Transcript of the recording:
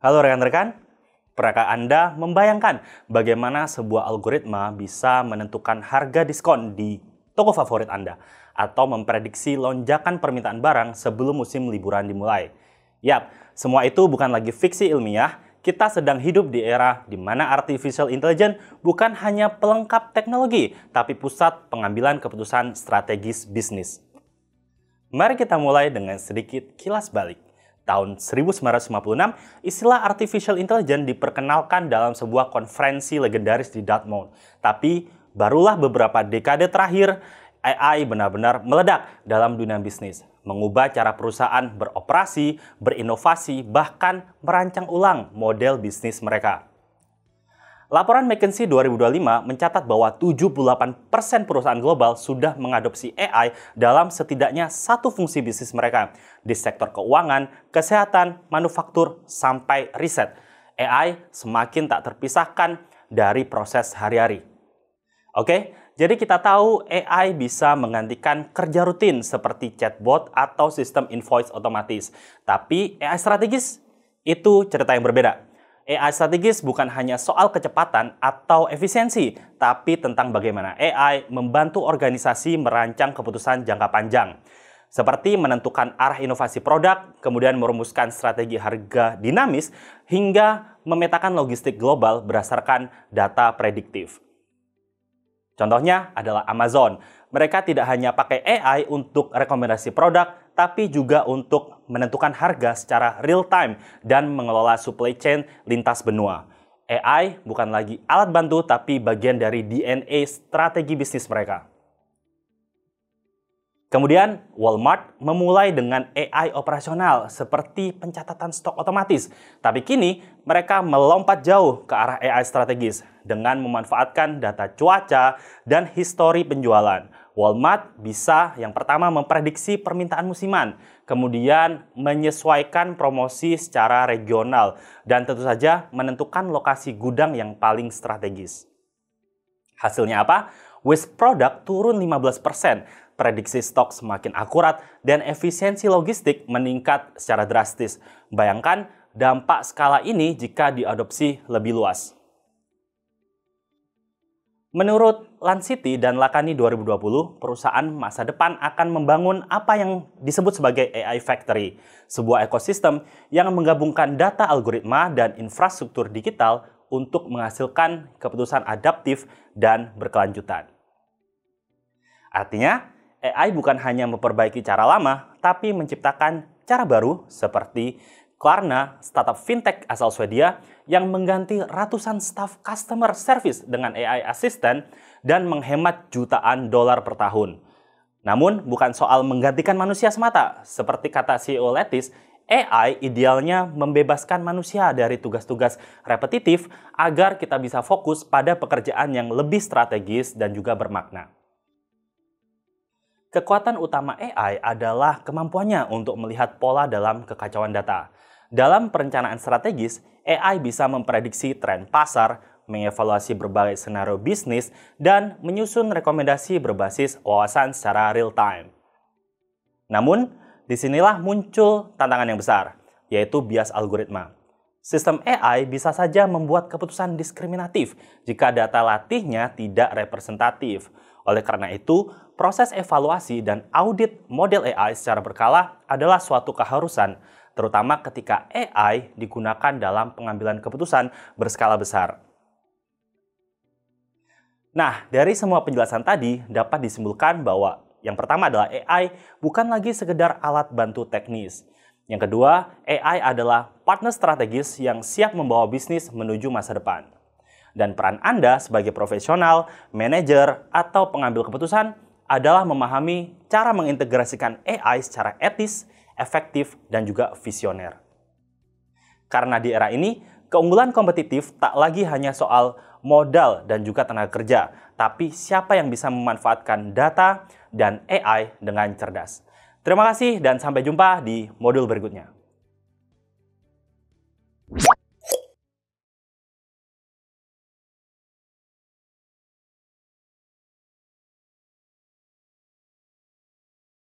Halo rekan-rekan, pernahkah Anda membayangkan bagaimana sebuah algoritma bisa menentukan harga diskon di toko favorit Anda atau memprediksi lonjakan permintaan barang sebelum musim liburan dimulai? Yap, semua itu bukan lagi fiksi ilmiah, kita sedang hidup di era di mana artificial intelligence bukan hanya pelengkap teknologi, tapi pusat pengambilan keputusan strategis bisnis. Mari kita mulai dengan sedikit kilas balik. Tahun 1956, istilah artificial intelligence diperkenalkan dalam sebuah konferensi legendaris di Dartmouth. Tapi, barulah beberapa dekade terakhir, AI benar-benar meledak dalam dunia bisnis, mengubah cara perusahaan beroperasi, berinovasi, bahkan merancang ulang model bisnis mereka. Laporan McKinsey 2025 mencatat bahwa 78% perusahaan global sudah mengadopsi AI dalam setidaknya satu fungsi bisnis mereka di sektor keuangan, kesehatan, manufaktur, sampai riset. AI semakin tak terpisahkan dari proses hari-hari. Oke, jadi kita tahu AI bisa menggantikan kerja rutin seperti chatbot atau sistem invoice otomatis. Tapi AI strategis itu cerita yang berbeda. AI strategis bukan hanya soal kecepatan atau efisiensi, tapi tentang bagaimana AI membantu organisasi merancang keputusan jangka panjang, seperti menentukan arah inovasi produk, kemudian merumuskan strategi harga dinamis, hingga memetakan logistik global berdasarkan data prediktif. Contohnya adalah Amazon. Mereka tidak hanya pakai AI untuk rekomendasi produk, tapi juga untuk menentukan harga secara real time dan mengelola supply chain lintas benua. AI bukan lagi alat bantu, tapi bagian dari DNA strategi bisnis mereka. Kemudian, Walmart memulai dengan AI operasional seperti pencatatan stok otomatis. Tapi kini, mereka melompat jauh ke arah AI strategis dengan memanfaatkan data cuaca dan histori penjualan. Walmart bisa yang pertama memprediksi permintaan musiman, kemudian menyesuaikan promosi secara regional, dan tentu saja menentukan lokasi gudang yang paling strategis. Hasilnya apa? Waste product turun 15%, prediksi stok semakin akurat, dan efisiensi logistik meningkat secara drastis. Bayangkan dampak skala ini jika diadopsi lebih luas. Menurut Lancity dan Lakani 2020, perusahaan masa depan akan membangun apa yang disebut sebagai AI Factory, sebuah ekosistem yang menggabungkan data algoritma dan infrastruktur digital untuk menghasilkan keputusan adaptif dan berkelanjutan. Artinya, AI bukan hanya memperbaiki cara lama, tapi menciptakan cara baru seperti Klarna, startup fintech asal Swedia yang mengganti ratusan staf customer service dengan AI assistant dan menghemat jutaan dolar per tahun. Namun, bukan soal menggantikan manusia semata. Seperti kata CEO Lattice, AI idealnya membebaskan manusia dari tugas-tugas repetitif agar kita bisa fokus pada pekerjaan yang lebih strategis dan juga bermakna. Kekuatan utama AI adalah kemampuannya untuk melihat pola dalam kekacauan data. Dalam perencanaan strategis, AI bisa memprediksi tren pasar, mengevaluasi berbagai skenario bisnis, dan menyusun rekomendasi berbasis wawasan secara real-time. Namun, disinilah muncul tantangan yang besar, yaitu bias algoritma. Sistem AI bisa saja membuat keputusan diskriminatif jika data latihnya tidak representatif. Oleh karena itu, proses evaluasi dan audit model AI secara berkala adalah suatu keharusan, terutama ketika AI digunakan dalam pengambilan keputusan berskala besar. Nah, dari semua penjelasan tadi dapat disimpulkan bahwa yang pertama adalah AI bukan lagi sekedar alat bantu teknis. Yang kedua, AI adalah partner strategis yang siap membawa bisnis menuju masa depan. Dan peran Anda sebagai profesional, manajer, atau pengambil keputusan adalah memahami cara mengintegrasikan AI secara etis, efektif, dan juga visioner. Karena di era ini, keunggulan kompetitif tak lagi hanya soal modal dan juga tenaga kerja, tapi siapa yang bisa memanfaatkan data dan AI dengan cerdas. Terima kasih dan sampai jumpa di modul berikutnya.